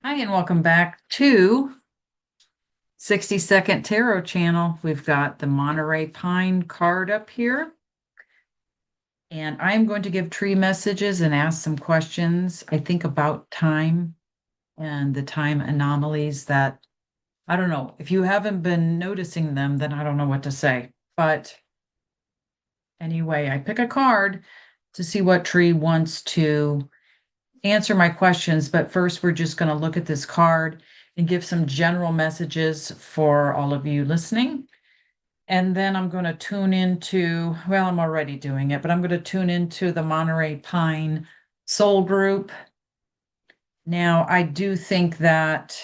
Hi, and welcome back to 60-Second Tarot Channel. We've got the Monterey Pine card up here. And I'm going to give tree messages and ask some questions, I think, about time and the time anomalies that, I don't know, if you haven't been noticing them, then I don't know what to say. But anyway, I pick a card to see what tree wants to answer my questions. But first, we're just going to look at this card and give some general messages for all of you listening. And then I'm going to tune into, well, I'm already doing it, but I'm going to tune into the Monterey Pine Soul Group. Now, I do think that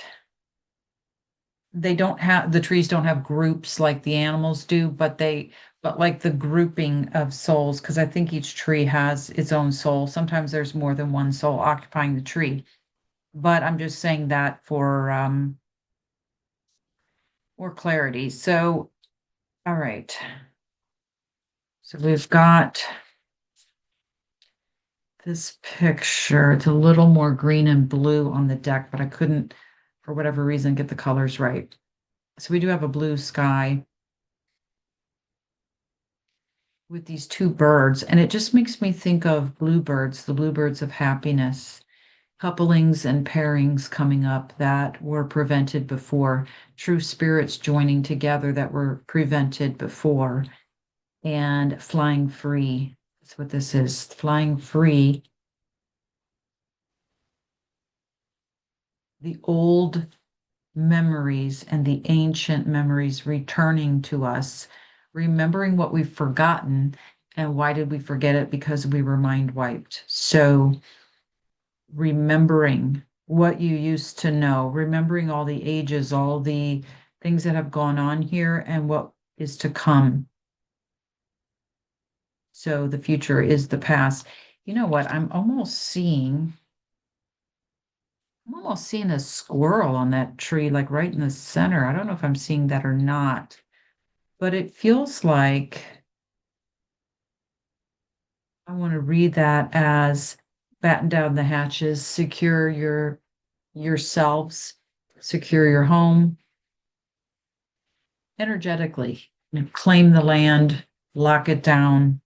the trees don't have groups like the animals do, but like the grouping of souls, because I think each tree has its own soul. Sometimes there's more than one soul occupying the tree. But I'm just saying that for more clarity. So, all right. So we've got this picture. It's a little more green and blue on the deck, but I couldn't, for whatever reason, get the colors right. So we do have a blue sky with these two birds, and it just makes me think of bluebirds, the bluebirds of happiness, couplings and pairings coming up that were prevented before, true spirits joining together that were prevented before, and flying free. That's what this is, flying free. The old memories and the ancient memories returning to us, remembering what we've forgotten. And why did we forget it? Because we were mind wiped. So remembering what you used to know, remembering all the ages, all the things that have gone on here and what is to come. So the future is the past. You know what? I'm almost seeing a squirrel on that tree, like right in the center. I don't know if I'm seeing that or not, but it feels like I want to read that as batten down the hatches, secure yourselves, secure your home energetically, and claim the land, lock it down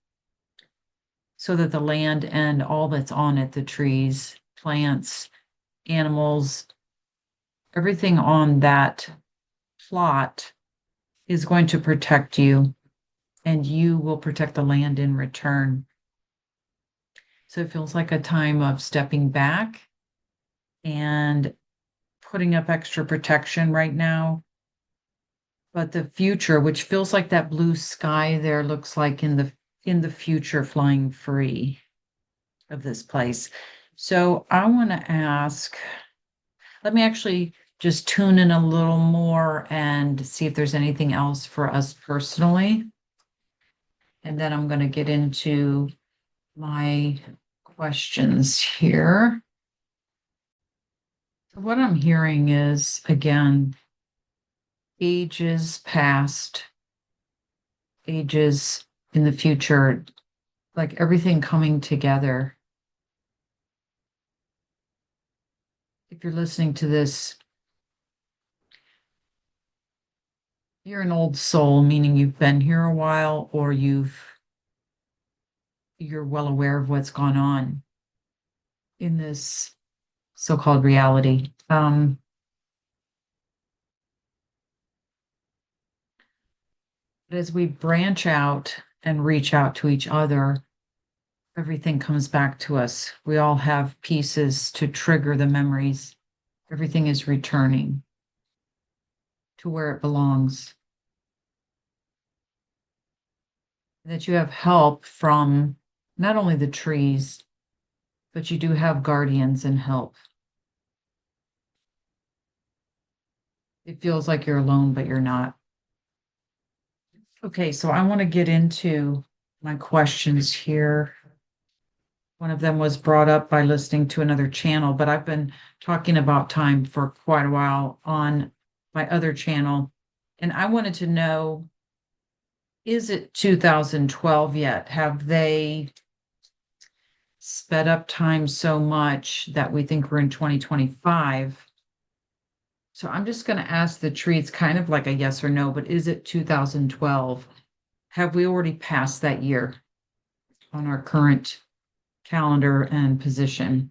so that the land and all that's on it, the trees, plants, animals, everything on that plot is going to protect you, and you will protect the land in return. So it feels like a time of stepping back and putting up extra protection right now. But the future, which feels like that blue sky there, looks like in the future flying free of this place. So I want to ask, let me actually just tune in a little more and see if there's anything else for us personally. And then I'm going to get into my questions here. So what I'm hearing is, again, ages past, ages in the future, like everything coming together. If you're listening to this, you're an old soul, meaning you've been here a while or you're well aware of what's gone on in this so-called reality. But as we branch out and reach out to each other, everything comes back to us. We all have pieces to trigger the memories. Everything is returning to where it belongs. That you have help from not only the trees, but you do have guardians and help. It feels like you're alone, but you're not. Okay, so I want to get into my questions here. One of them was brought up by listening to another channel, but I've been talking about time for quite a while on my other channel. And I wanted to know, is it 2012 yet? Have they sped up time so much that we think we're in 2025? So I'm just going to ask the tree, it's kind of like a yes or no, but is it 2012? Have we already passed that year on our current calendar and position?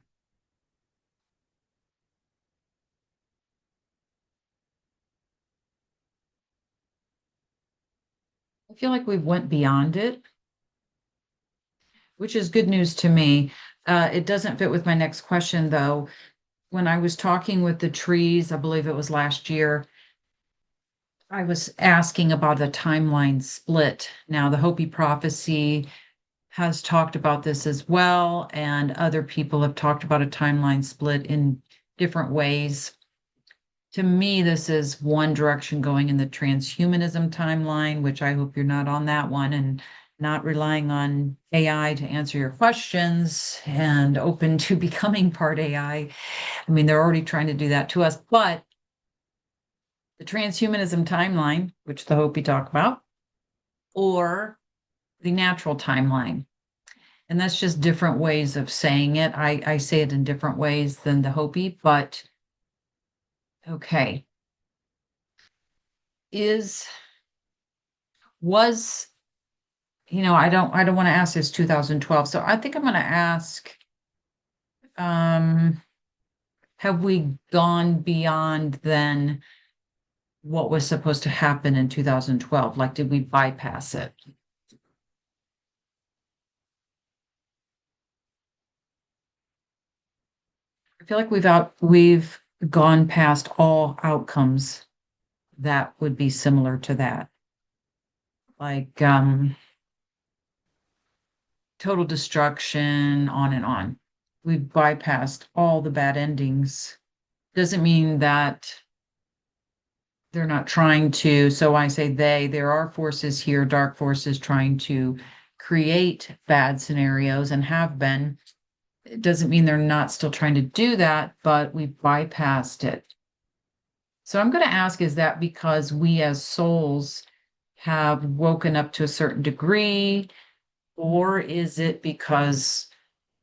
I feel like we've went beyond it, which is good news to me. It doesn't fit with my next question, though. When I was talking with the trees, I believe it was last year, I was asking about the timeline split. Now, the Hopi prophecy has talked about this as well, and other people have talked about a timeline split in different ways. To me, this is one direction going in the transhumanism timeline, which I hope you're not on that one and not relying on AI to answer your questions and open to becoming part AI. I mean, they're already trying to do that to us, but the transhumanism timeline, which the Hopi talk about, or the natural timeline. And that's just different ways of saying it. I say it in different ways than the Hopi, but okay. Is was I don't want to ask this 2012. So I think I'm going to ask, um, have we gone beyond then what was supposed to happen in 2012? Like, did we bypass it? I feel like we've gone past all outcomes that would be similar to that. Like total destruction, on and on. We've bypassed all the bad endings. Doesn't mean that they're not trying to. So I say there are forces here, dark forces trying to create bad scenarios and have been. It doesn't mean they're not still trying to do that, but we've bypassed it. So I'm going to ask, is that because we as souls have woken up to a certain degree, or is it because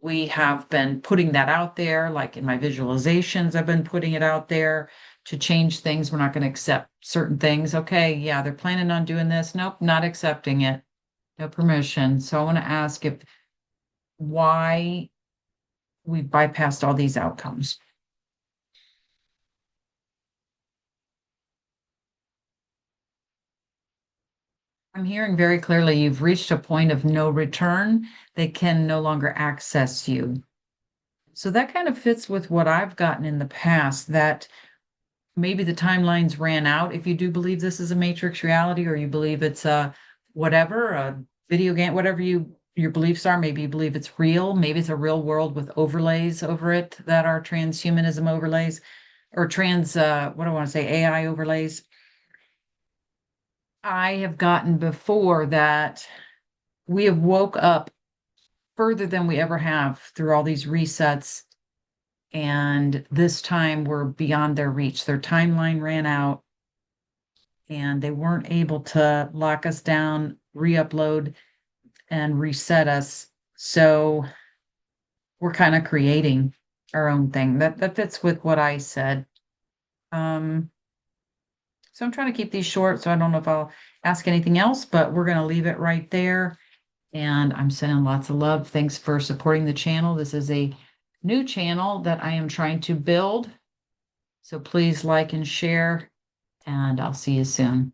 we have been putting that out there, like in my visualizations, I've been putting it out there to change things. We're not going to accept certain things. Okay, yeah, they're planning on doing this. Nope, not accepting it. No permission. So I want to ask if why we bypassed all these outcomes. I'm hearing very clearly you've reached a point of no return. They can no longer access you. So that kind of fits with what I've gotten in the past, that maybe the timelines ran out. If you do believe this is a matrix reality, or you believe it's a whatever, a video game, whatever your beliefs are, maybe you believe it's real, maybe it's a real world with overlays over it that are transhumanism overlays or what do I want to say, AI overlays. I have gotten before that we have woke up further than we ever have through all these resets. And this time we're beyond their reach. Their timeline ran out and they weren't able to lock us down, re-upload, and reset us. So we're kind of creating our own thing. That fits with what I said. Um, so I'm trying to keep these short, so I don't know if I'll ask anything else, but we're going to leave it right there. And I'm sending lots of love. Thanks for supporting the channel. This is a new channel that I am trying to build. So please like and share, and I'll see you soon.